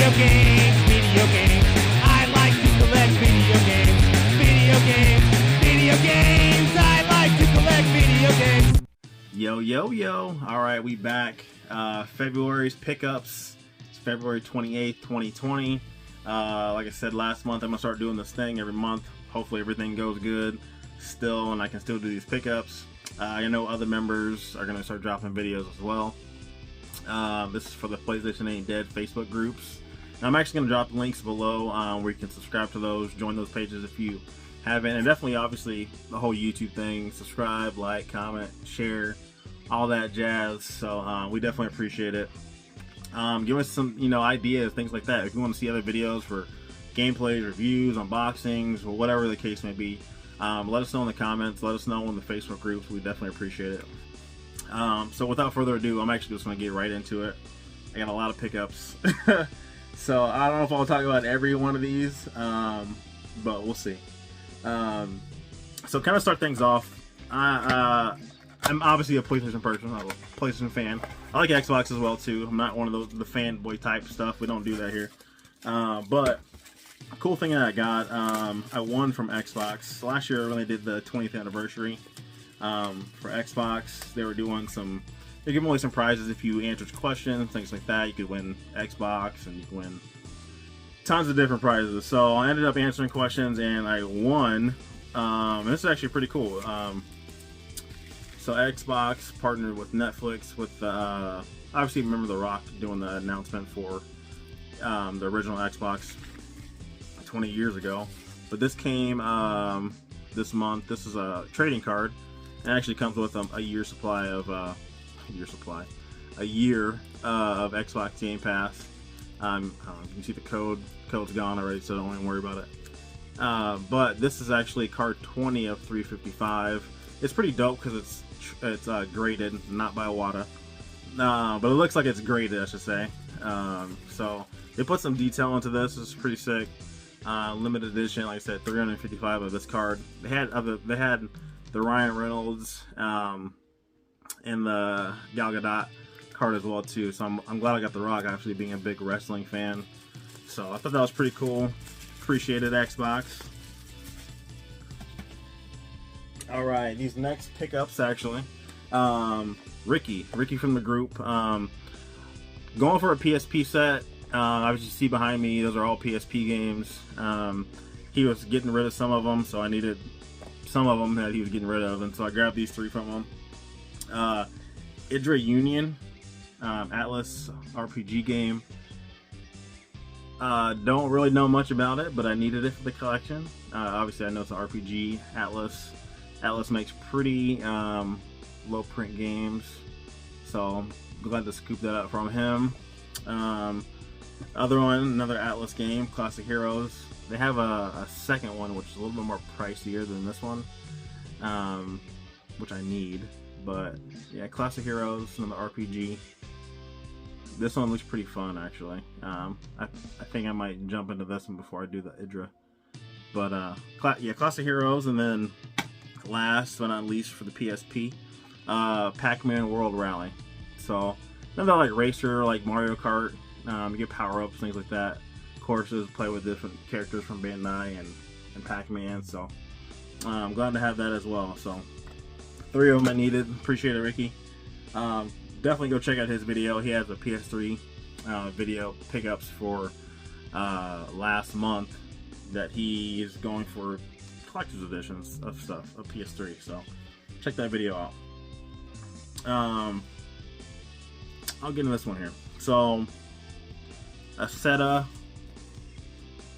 Video games, video games. I like to collect video games. Video games, video games. I like to collect video games. Yo, yo, yo. All right, we back. February's pickups. It's February 28th, 2020. Like I said last month, I'm going to start doing this thing every month. Hopefully everything goes good still, and I can still do these pickups. I know other members are going to start dropping videos as well. This is for the PlayStation Ain't Dead Facebook groups. Now, I'm actually going to drop links below where you can subscribe to those, join those pages if you haven't, and definitely, obviously, the whole YouTube thing. Subscribe, like, comment, share, all that jazz. So we definitely appreciate it. Give us some, ideas, things like that. If you want to see other videos for gameplays, reviews, unboxings, or whatever the case may be, let us know in the comments. Let us know in the Facebook groups. We definitely appreciate it. So without further ado, I'm actually just going to get right into it. I got a lot of pickups. So I don't know if I'll talk about every one of these, but we'll see. So kind of start things off. I'm obviously a PlayStation person. I'm a PlayStation fan. I like Xbox as well too. I'm not one of those the fanboy type stuff. We don't do that here. But a cool thing that I got, I won from Xbox last year when they did the 20th anniversary. For Xbox, they were doing they're giving away some prizes if you answered questions, things like that. You could win Xbox and you could win tons of different prizes. So I ended up answering questions and I won. And this is actually pretty cool. So Xbox partnered with Netflix with obviously remember The Rock doing the announcement for the original Xbox 20 years ago. But this came this month. This is a trading card. It actually comes with a year supply of a year of Xbox Game Pass. You can see the code's gone already, so don't even worry about it. But this is actually card 20 of 355. It's pretty dope because it's graded, not by VITA. But it looks like it's graded, I should say. So they put some detail into this. It's pretty sick. Limited edition, like I said, 355 of this card. They had the Ryan Reynolds and the Gal Gadot card as well too. So I'm glad I got The Rock, actually being a big wrestling fan. So I thought that was pretty cool. Appreciated Xbox. All right, these next pickups actually. Ricky from the group. Going for a PSP set. Obviously, you see behind me, those are all PSP games. He was getting rid of some of them, so I needed some of them that he was getting rid of, and so I grabbed these three from him. Idra Union, Atlas RPG game. Don't really know much about it, but I needed it for the collection. Obviously, I know it's an RPG. Atlas makes pretty low print games, so I'm glad to scoop that up from him. Other one, another Atlas game, Classic Heroes. They have a second one which is a little bit more pricier than this one, which I need. But yeah, Classic Heroes, another RPG. This one looks pretty fun actually. I think I might jump into this one before I do the Idra. But yeah, Classic Heroes, and then last but not least for the PSP, Pac-Man World Rally. So another like racer, like Mario Kart. You get power-ups, things like that. Courses, play with different characters from Bandai and Pac-Man. So I'm glad to have that as well. So 3 of them I needed. Appreciate it, Ricky. Definitely go check out his video. He has a PS3 video pickups for last month that he is going for collector's editions of stuff of PS3. So check that video out. I'll get into this one here. So Assetto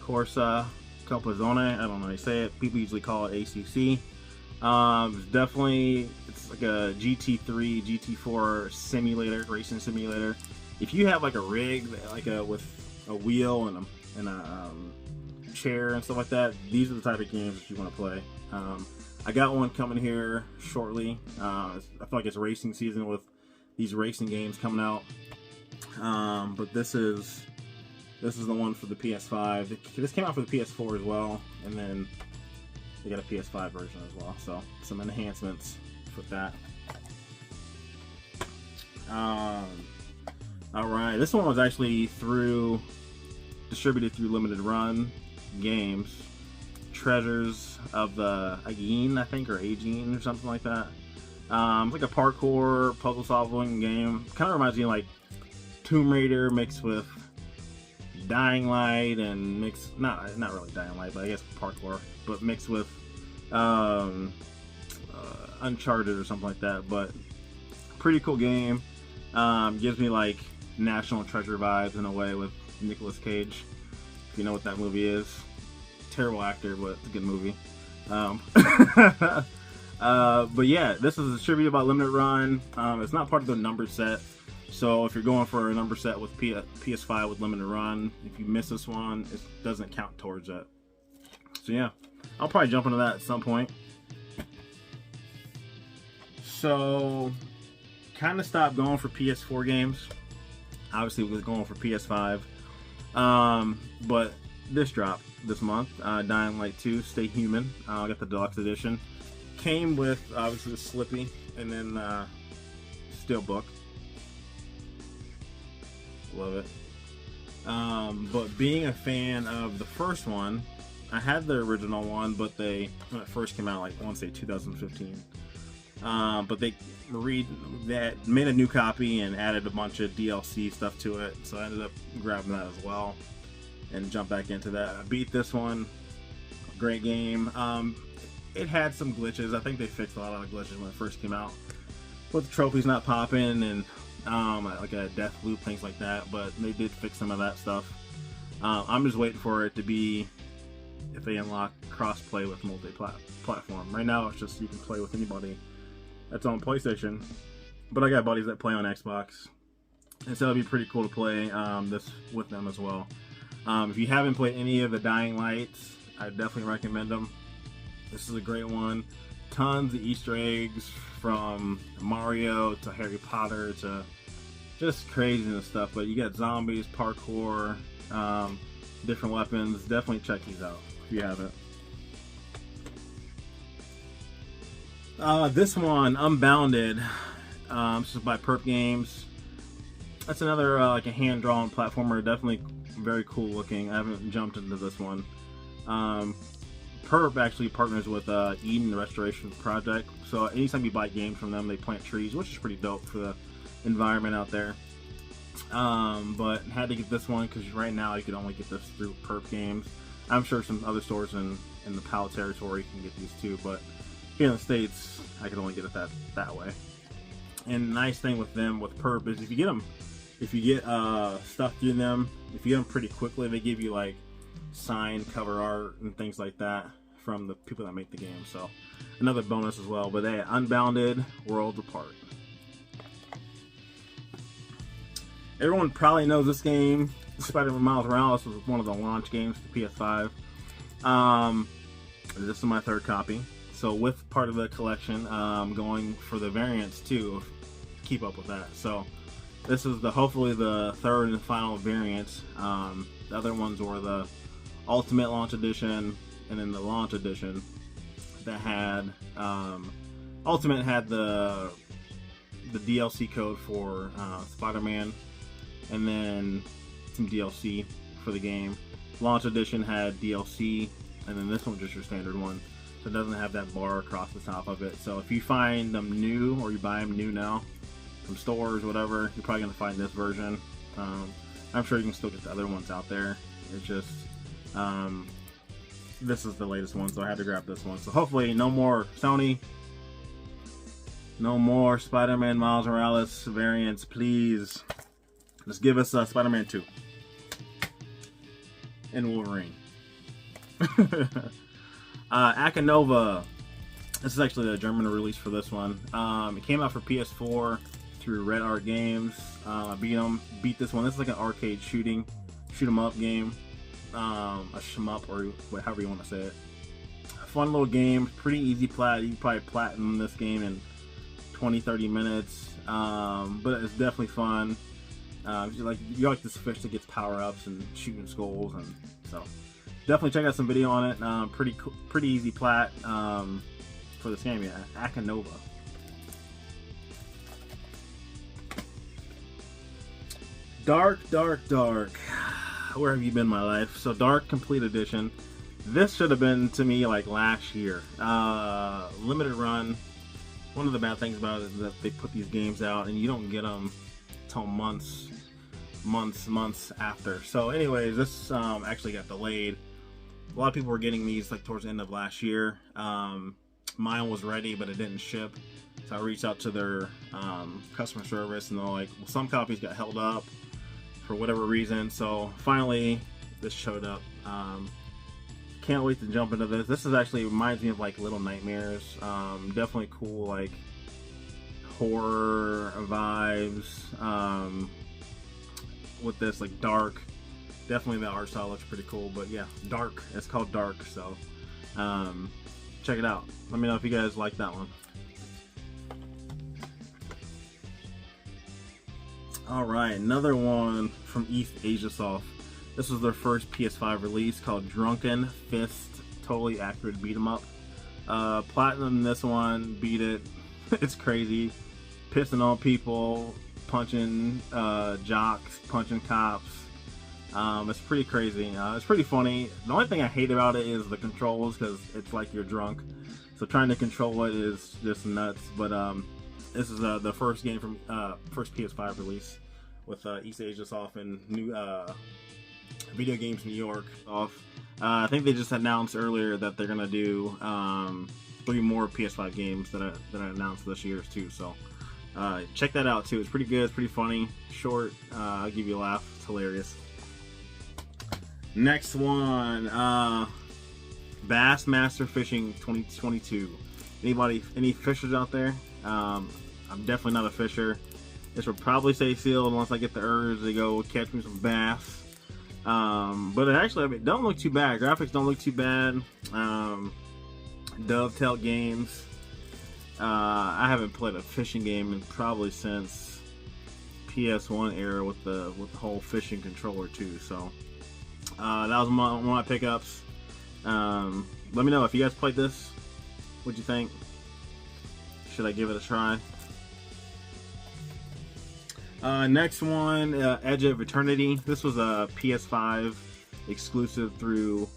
Corsa Competizione, I don't know how you say it. People usually call it ACC. It's like a GT3, GT4 simulator, racing simulator. If you have like a rig, with a wheel and a chair and stuff like that, these are the type of games that you want to play. I got one coming here shortly. I feel like it's racing season with these racing games coming out. But this is the one for the PS5. This came out for the PS4 as well, and then they got a PS5 version as well. So some enhancements with that. All right, this one was actually through distributed through Limited Run Games. Treasures of the Aegean, I think, or Aegean or something like that. It's like a parkour puzzle solving game. Kind of reminds me of like Tomb Raider mixed with Dying Light and mixed, not really Dying Light, but I guess parkour, but mixed with Uncharted or something like that. But pretty cool game. Gives me like National Treasure vibes in a way with Nicolas Cage. If you know what that movie is. Terrible actor, but it's a good movie. But yeah, this is distributed by Limited Run. It's not part of the number set, so if you're going for a number set with PS5 with Limited Run, if you miss this one, it doesn't count towards that. So yeah, I'll probably jump into that at some point. So kind of stopped going for PS4 games. Obviously, we was going for PS5, but this dropped this month. Dying Light 2, Stay Human. I got the deluxe edition. Came with obviously the Slippy and then Steelbook. Love it. But being a fan of the first one, I had the original one, but when it first came out, like I want to say 2015. But they made a new copy and added a bunch of DLC stuff to it, so I ended up grabbing that as well and jump back into that. I beat this one. Great game. It had some glitches. I think they fixed a lot of the glitches when it first came out, with the trophies not popping and like a death loop, things like that. But they did fix some of that stuff. I'm just waiting for it to be, if they unlock cross-play with multi-platform. Right now, it's just you can play with anybody that's on PlayStation. But I got buddies that play on Xbox, and so it'll be pretty cool to play this with them as well. If you haven't played any of the Dying Lights, I definitely recommend them. This is a great one. Tons of Easter eggs, from Mario to Harry Potter to just craziness stuff. But you got zombies, parkour, different weapons. Definitely check these out if you haven't. This one, Unbounded. This is by Perp Games. That's another like a hand-drawn platformer. Definitely very cool looking. I haven't jumped into this one. Perp actually partners with Eden Restoration Project, so anytime you buy games from them, they plant trees, which is pretty dope for the environment out there. But had to get this one because right now you can only get this through Perp Games. I'm sure some other stores in the PAL territory can get these too, but here in the States, I can only get it that way. And the nice thing with them, with Perp, is if you get stuff through them, if you get them pretty quickly, they give you like signed cover art and things like that from the people that make the game. So another bonus as well. But hey, Unbounded, Worlds Apart. Everyone probably knows this game. Spider-Man Miles Morales was one of the launch games for PS5. This is my third copy. So with part of the collection, going for the variants too. Keep up with that. So this is hopefully the third and final variant. The other ones were the Ultimate Launch Edition and then the Launch Edition that had Ultimate had the DLC code for Spider-Man and then some DLC for the game. Launch Edition had DLC, and then this one just your standard one, so it doesn't have that bar across the top of it. So if you find them new, or you buy them new now from stores or whatever, you're probably going to find this version. I'm sure you can still get the other ones out there. It's just this is the latest one, so I had to grab this one. So hopefully no more Sony, no more Spider-Man Miles Morales variants, please. Just give us Spider-Man 2 and Wolverine. Akanova. This is actually the German release for this one. It came out for PS4 through Red Art Games. I beat this one. This is like an arcade shoot 'em up game. A shmup, or however you want to say it. A fun little game, pretty easy plat. You can probably platinum this game in 20-30 minutes. But it's definitely fun. You like this fish that gets power-ups and shooting skulls, and so definitely check out some video on it. Pretty easy plat for this game. Yeah, Akanova. Dark. where have you been, my life? So Dark Complete Edition. This should have been to me like last year. Limited run. One of the bad things about it is that they put these games out and you don't get them till months after. So anyways, this actually got delayed. A lot of people were getting these like towards the end of last year. Mine was ready, but it didn't ship. So I reached out to their customer service, and they're like, well, some copies got held up for whatever reason. So finally, this showed up. Can't wait to jump into this. This is actually reminds me of like Little Nightmares. Definitely cool, like horror vibes. With this, like dark. Definitely the art style looks pretty cool. But yeah, Dark. It's called Dark. So check it out. Let me know if you guys like that one. Alright, another one from East Asia Soft. This was their first PS5 release called Drunken Fist. Totally accurate beat 'em up. Platinum this one, beat it. It's crazy. Pissing on people, punching jocks, punching cops. It's pretty crazy. It's pretty funny. The only thing I hate about it is the controls, because it's like you're drunk. So trying to control it is just nuts. But this is the first game from first PS5 release with East Asia Soft and new Video Games New York off. I think they just announced earlier that they're gonna do 3 more PS5 games that I announced this year too. So check that out too. It's pretty good. It's pretty funny. Short. I'll give you a laugh. It's hilarious. Next one, Bassmaster Fishing 2022. Any fishers out there? I'm definitely not a fisher. This would probably stay sealed once I get the urge to go catch me some bass. But it actually, I mean, don't look too bad. Graphics don't look too bad. Dovetail games. I haven't played a fishing game in probably since PS1 era with the whole fishing controller too. So that was one of my pickups. Let me know if you guys played this. What'd you think? Should I give it a try? Next one, Edge of Eternity. This was a PS5 exclusive through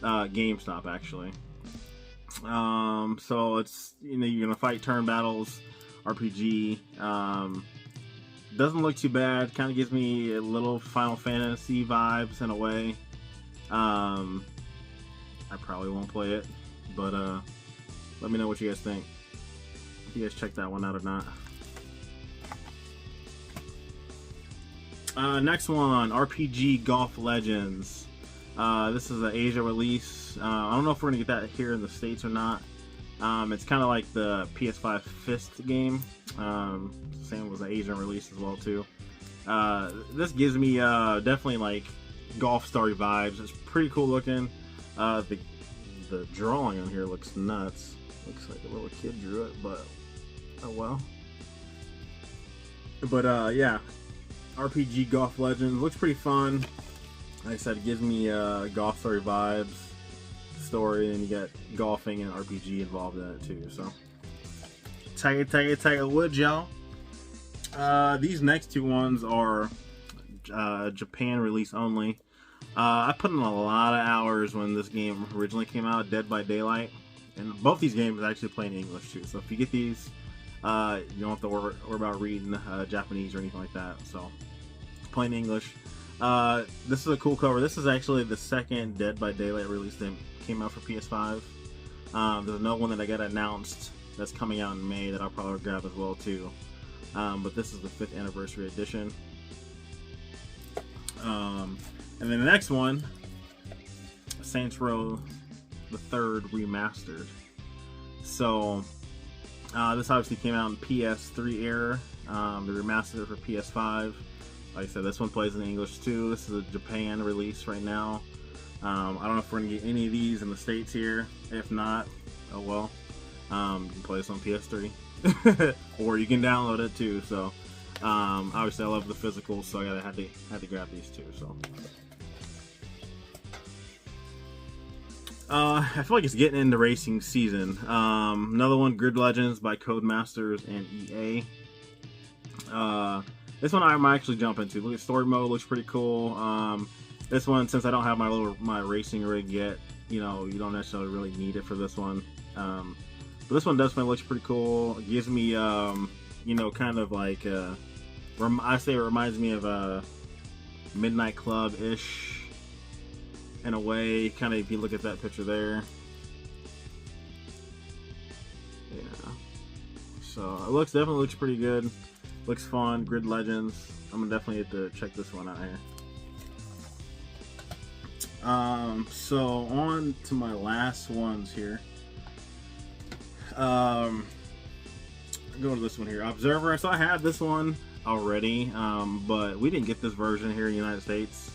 GameStop, actually. So it's, you know, you're gonna fight turn battles, RPG. Doesn't look too bad. Kind of gives me a little Final Fantasy vibes in a way. I probably won't play it, but let me know what you guys think. If you guys check that one out or not. Next one, RPG Golf Legends. This is an Asia release. I don't know if we're gonna get that here in the States or not. It's kind of like the PS5 Fist game. Same was an Asian release as well too. This gives me definitely like Golf Story vibes. It's pretty cool looking. The drawing on here looks nuts. Looks like a little kid drew it, but oh well. But yeah. RPG Golf Legends looks pretty fun. Like I said, it gives me Golf Story vibes, story, and you get golfing and RPG involved in it too. So, take a wood, y'all. These next two ones are Japan release only. I put in a lot of hours when this game originally came out, Dead by Daylight, and both these games actually play in English too. So if you get these, you don't have to worry about reading Japanese or anything like that. So plain English. This is a cool cover. This is actually the second Dead by Daylight release that came out for PS5. There's another one that I got announced that's coming out in May that I'll probably grab as well too. But this is the 5th anniversary edition. And then the next one, Saints Row the 3rd Remastered. So this obviously came out in PS3 era. They remastered it for PS5. Like I said, this one plays in English too. This is a Japan release right now. I don't know if we're gonna get any of these in the States here. If not, oh well. You can play this on PS3, or you can download it too. So obviously, I love the physical, so I had to grab these two. So I feel like it's getting into racing season. Another one, Grid Legends by Codemasters and EA. This one I might actually jump into. Look at story mode, looks pretty cool. This one, since I don't have my racing rig yet, you know, you don't necessarily really need it for this one. But this one definitely looks pretty cool. It gives me, you know, kind of like, I say it reminds me of a Midnight Club-ish in a way, kind of if you look at that picture there. Yeah. So it definitely looks pretty good. Looks fun. Grid Legends. I'm gonna definitely have to check this one out here. So on to my last ones here. Go to this one here, Observer. So I had this one already, but we didn't get this version here in the United States.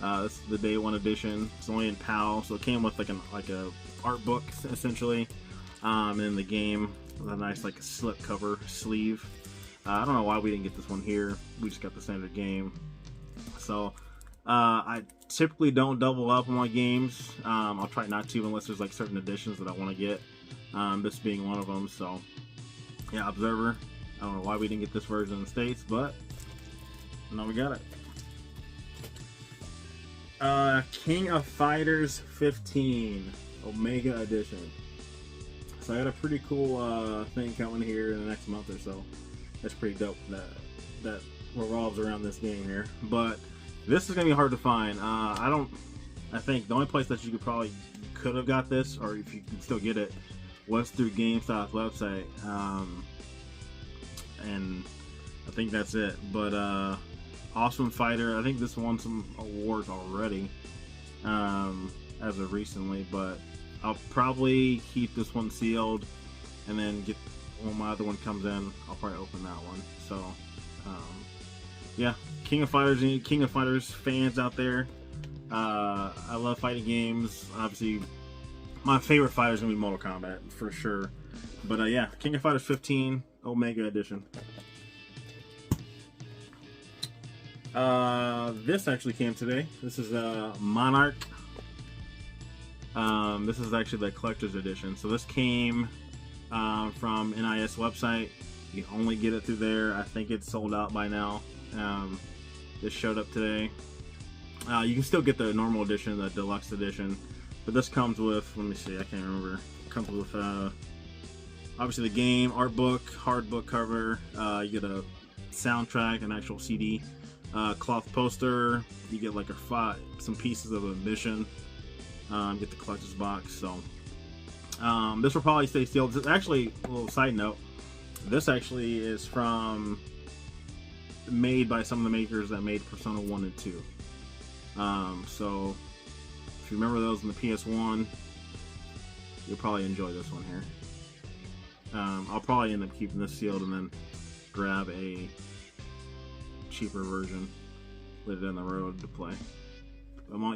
This is the day one edition. It's only in PAL, so it came with like a art book essentially, in the game with a nice like slip cover sleeve. I don't know why we didn't get this one here. We just got the standard game. So I typically don't double up on my games. I'll try not to unless there's like certain editions that I want to get. This being one of them. So yeah, Observer. I don't know why we didn't get this version in the States, but now we got it. King of Fighters 15 Omega Edition. So I got a pretty cool thing coming here in the next month or so. That's pretty dope. That revolves around this game here. But this is gonna be hard to find. I think the only place that you could have got this, or if you can still get it, was through GameStop's website. And I think that's it. But Awesome Fighter, I think this won some awards already as of recently, but I'll probably keep this one sealed and then get, when my other one comes in, I'll probably open that one. So yeah, King of Fighters fans out there, I love fighting games. Obviously my favorite fighter is gonna be Mortal Kombat for sure, but yeah, King of Fighters 15 Omega Edition. This actually came today. This is Monarch. This is actually the collector's edition. So this came from NIS website. You can only get it through there. I think it's sold out by now. This showed up today. You can still get the normal edition, the deluxe edition, but this comes with, let me see, I can't remember. It comes with obviously the game, art book, hard book cover. You get a soundtrack, an actual CD. Cloth poster, you get like some pieces of a mission, get the collector's box. So this will probably stay sealed. Actually, a little side note, this actually is made by some of the makers that made Persona 1 and 2. So if you remember those in the PS1, you'll probably enjoy this one here. I'll probably end up keeping this sealed and then grab a cheaper version later down the road to play.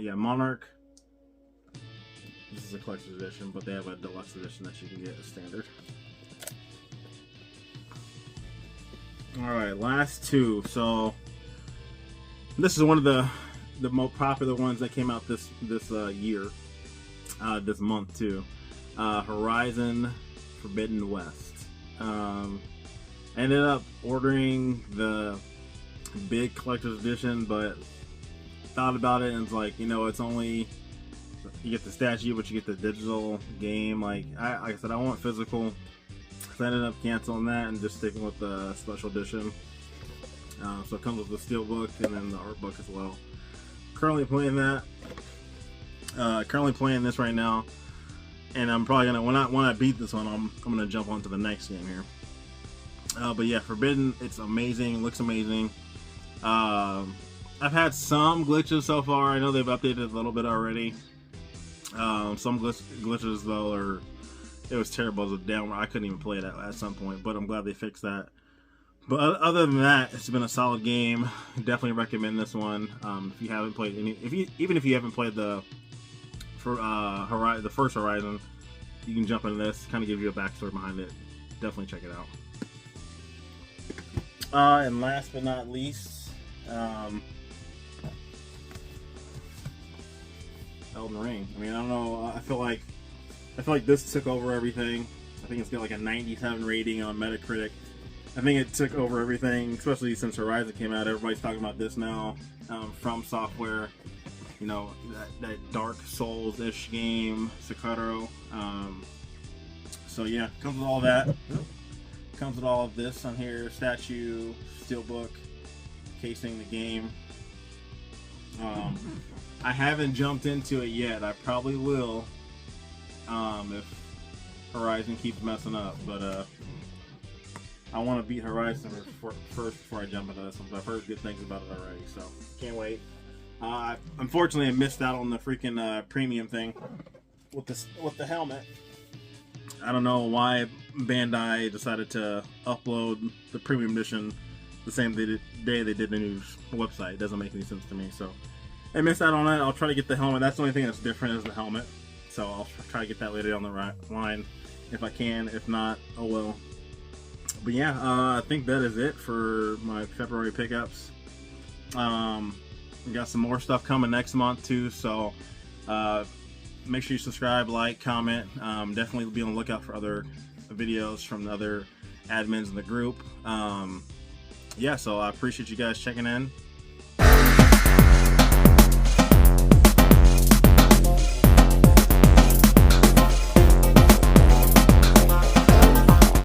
Yeah, Monarch. This is a collector's edition, but they have a deluxe edition that you can get as standard. Alright, last two. So this is one of the most popular ones that came out this year, this month too. Horizon Forbidden West. I ended up ordering the big collector's edition, but thought about it and it's like, you know, it's only, you get the statue but you get the digital game. Like I said, I want physical, so I ended up canceling that and just sticking with the special edition. So it comes with the steel book and then the art book as well. Currently playing that. Currently playing this right now, and I'm probably gonna, when I beat this one, I'm gonna jump on to the next game here. But yeah, Forbidden, it's amazing, looks amazing. I've had some glitches so far. I know they've updated a little bit already. Some glitches though, it was terrible as a downward. I couldn't even play it at some point, but I'm glad they fixed that. But other than that, it's been a solid game. Definitely recommend this one. If you haven't played even if you haven't played the first Horizon, you can jump into this. Kind of give you a backstory behind it. Definitely check it out. And last but not least, Elden Ring. I mean, I don't know. I feel like this took over everything. I think it's got like a 97 rating on Metacritic. I think it took over everything, especially since Horizon came out. Everybody's talking about this now. From Software you know, that Dark Souls-ish game, Sekiro. So yeah, comes with all that. Comes with all of this on here: statue, steelbook, casing the game. I haven't jumped into it yet. I probably will if Horizon keeps messing up, but I want to beat Horizon first before I jump into this one. I've heard good things about it already, so can't wait. Unfortunately, I missed out on the freaking premium thing with the helmet. I don't know why Bandai decided to upload the premium edition the same day they did the new website. It doesn't make any sense to me, so I missed out on it. I'll try to get the helmet. That's the only thing that's different is the helmet, so I'll try to get that later down the line if I can. If not, oh well. But yeah, I think that is it for my February pickups. We got some more stuff coming next month too, so make sure you subscribe, like, comment. Definitely be on the lookout for other videos from the other admins in the group. Yeah, so I appreciate you guys checking in.